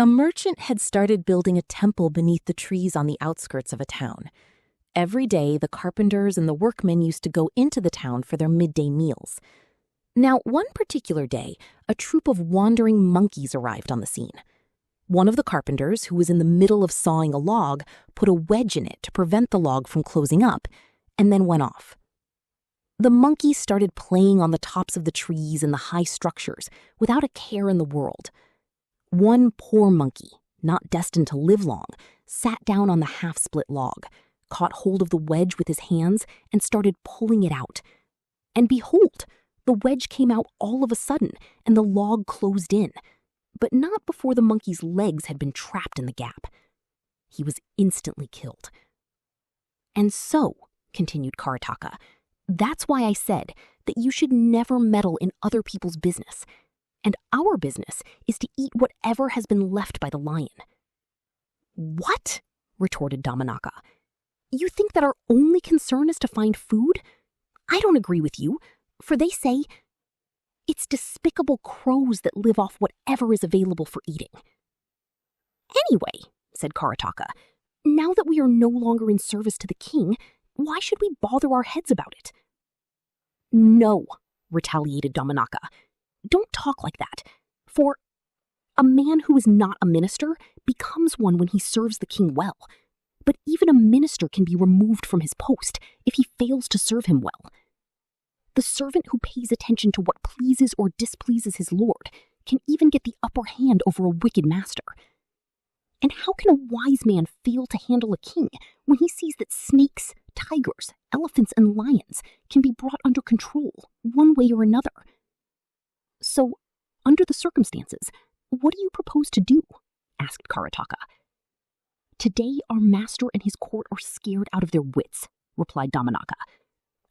A merchant had started building a temple beneath the trees on the outskirts of a town. Every day, the carpenters and the workmen used to go into the town for their midday meals. Now, one particular day, a troop of wandering monkeys arrived on the scene. One of the carpenters, who was in the middle of sawing a log, put a wedge in it to prevent the log from closing up, and then went off. The monkeys started playing on the tops of the trees and the high structures without a care in the world. One poor monkey, not destined to live long, sat down on the half-split log, caught hold of the wedge with his hands, and started pulling it out. And behold, the wedge came out all of a sudden, and the log closed in, but not before the monkey's legs had been trapped in the gap. He was instantly killed. And so, continued Karataka, that's why I said that you should never meddle in other people's business. And our business is to eat whatever has been left by the lion. What? Retorted Damanaka. You think that our only concern is to find food? I don't agree with you, for they say, it's despicable crows that live off whatever is available for eating. Anyway, said Karataka, now that we are no longer in service to the king, why should we bother our heads about it? No, retaliated Damanaka. Don't talk like that, for a man who is not a minister becomes one when he serves the king well. But even a minister can be removed from his post if he fails to serve him well. The servant who pays attention to what pleases or displeases his lord can even get the upper hand over a wicked master. And how can a wise man fail to handle a king when he sees that snakes, tigers, elephants, and lions can be brought under control one way or another? So, under the circumstances, what do you propose to do? Asked Karataka. Today our master and his court are scared out of their wits, replied Damanaka.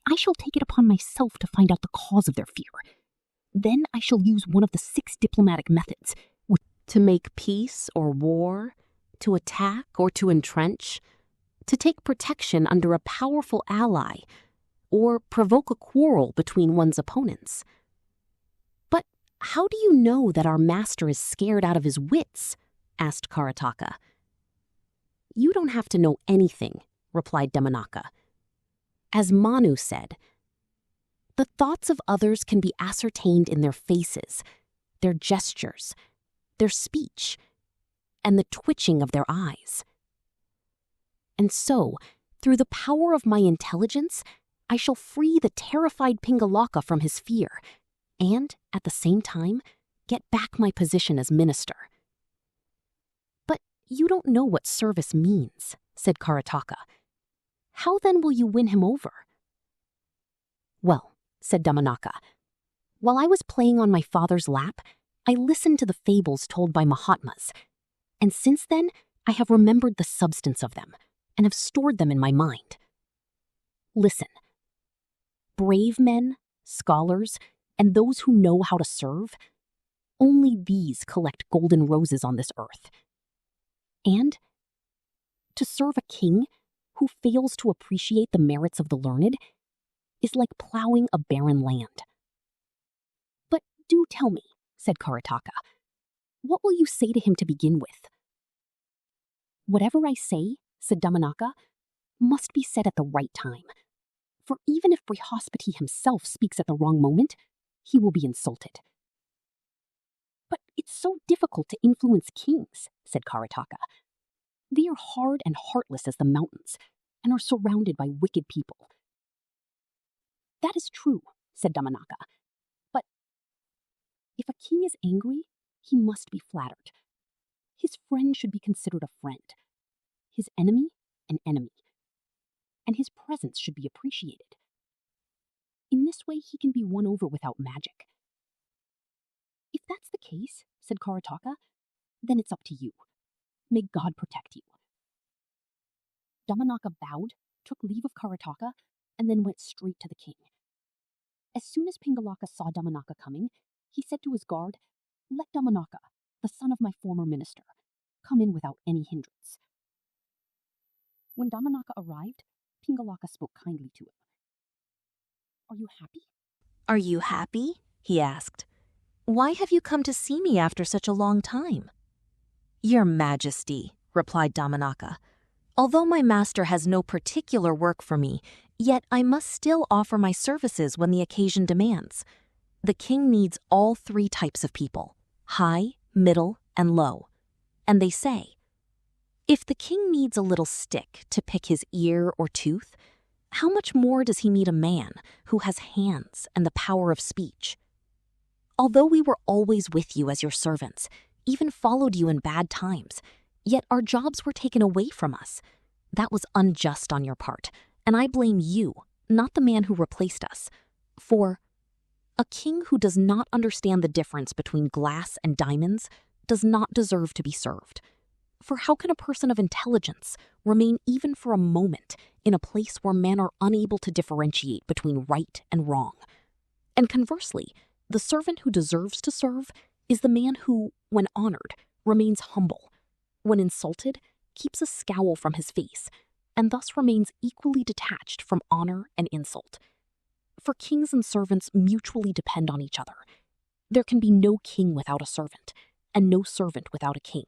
I shall take it upon myself to find out the cause of their fear. Then I shall use one of the 6 diplomatic methods. To make peace or war, to attack or to entrench, to take protection under a powerful ally, or provoke a quarrel between one's opponents. But how do you know that our master is scared out of his wits? Asked Karataka. You don't have to know anything, replied Damanaka. As Manu said, the thoughts of others can be ascertained in their faces, their gestures, their speech, and the twitching of their eyes. And so, through the power of my intelligence, I shall free the terrified Pingalaka from his fear, and, at the same time, get back my position as minister. But you don't know what service means, said Karataka. How then will you win him over? Well, said Damanaka, while I was playing on my father's lap, I listened to the fables told by Mahatmas, and since then I have remembered the substance of them and have stored them in my mind. Listen, brave men, scholars, and those who know how to serve, only these collect golden roses on this earth. And to serve a king who fails to appreciate the merits of the learned is like plowing a barren land. But do tell me, said Karataka, what will you say to him to begin with? Whatever I say, said Damanaka, must be said at the right time. For even if Brihaspati himself speaks at the wrong moment, he will be insulted. But it's so difficult to influence kings, said Karataka. They are hard and heartless as the mountains, and are surrounded by wicked people. That is true, said Damanaka. But if a king is angry, he must be flattered. His friend should be considered a friend, his enemy an enemy, and his presence should be appreciated. In this way, he can be won over without magic. If that's the case, said Karataka, then it's up to you. May God protect you. Damanaka bowed, took leave of Karataka, and then went straight to the king. As soon as Pingalaka saw Damanaka coming, he said to his guard, Let Damanaka, the son of my former minister, come in without any hindrance. When Damanaka arrived, Pingalaka spoke kindly to him. Are you happy? Are you happy? He asked. Why have you come to see me after such a long time? "Your Majesty," replied Damanaka, "although my master has no particular work for me, yet I must still offer my services when the occasion demands. The king needs all three types of people, high, middle, and low. And they say, if the king needs a little stick to pick his ear or tooth, how much more does he need a man who has hands and the power of speech? Although we were always with you as your servants, even followed you in bad times, yet our jobs were taken away from us. That was unjust on your part, and I blame you, not the man who replaced us. For a king who does not understand the difference between glass and diamonds does not deserve to be served. For how can a person of intelligence remain even for a moment in a place where men are unable to differentiate between right and wrong? And conversely, the servant who deserves to serve is the man who, when honored, remains humble, when insulted, keeps a scowl from his face, and thus remains equally detached from honor and insult. For kings and servants mutually depend on each other. There can be no king without a servant, and no servant without a king.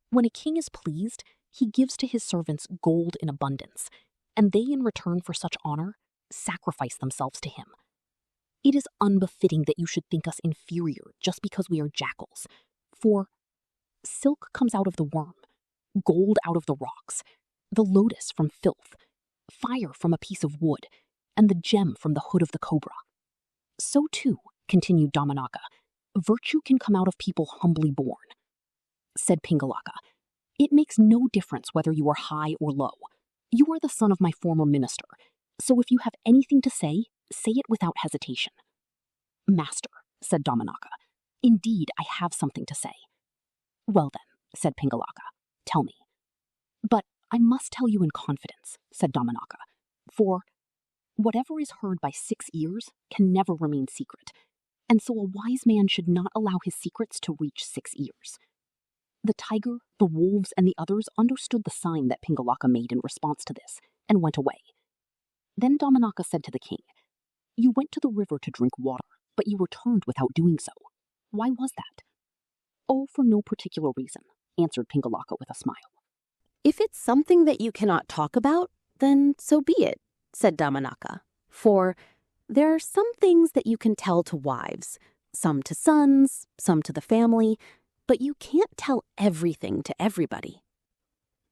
When a king is pleased, he gives to his servants gold in abundance, and they, in return for such honor, sacrifice themselves to him. It is unbefitting that you should think us inferior just because we are jackals, for silk comes out of the worm, gold out of the rocks, the lotus from filth, fire from a piece of wood, and the gem from the hood of the cobra. So too, continued Damanaka, virtue can come out of people humbly born. Said Pingalaka, it makes no difference whether you are high or low. You are the son of my former minister, so if you have anything to say it without hesitation. Master, said Damanaka, indeed I have something to say. Well then, said Pingalaka, tell me. But I must tell you in confidence, said Damanaka, for whatever is heard by 6 ears can never remain secret, and so a wise man should not allow his secrets to reach 6 ears. The tiger, the wolves, and the others understood the sign that Pingalaka made in response to this, and went away. Then Damanaka said to the king, you went to the river to drink water, but you returned without doing so. Why was that? Oh, for no particular reason, answered Pingalaka with a smile. If it's something that you cannot talk about, then so be it, said Damanaka. For there are some things that you can tell to wives, some to sons, some to the family, but you can't tell everything to everybody.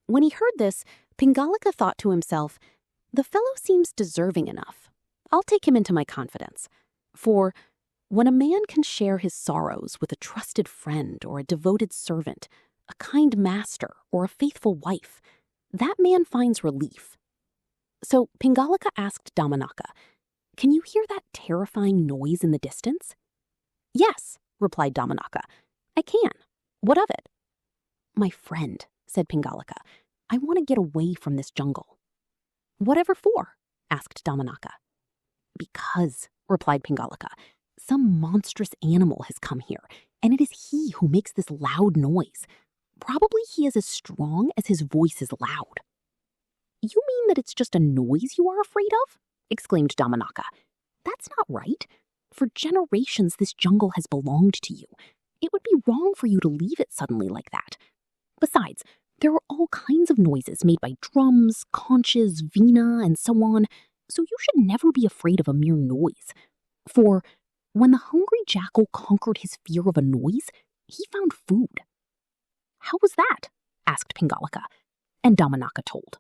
When he heard this, Pingalaka thought to himself, the fellow seems deserving enough. I'll take him into my confidence. For when a man can share his sorrows with a trusted friend or a devoted servant, a kind master or a faithful wife, that man finds relief. So Pingalaka asked Damanaka, can you hear that terrifying noise in the distance? Yes, replied Damanaka, I can. What of it? My friend, said Pingalaka, I want to get away from this jungle. Whatever for? Asked Damanaka. Because, replied Pingalaka, some monstrous animal has come here, and it is he who makes this loud noise. Probably he is as strong as his voice is loud. You mean that it's just a noise you are afraid of? Exclaimed Damanaka. That's not right. For generations this jungle has belonged to you. It would be wrong for you to leave it suddenly like that. Besides, there are all kinds of noises made by drums, conches, vina, and so on, so you should never be afraid of a mere noise. For when the hungry jackal conquered his fear of a noise, he found food. How was that? Asked Pingalaka, and Damanaka told.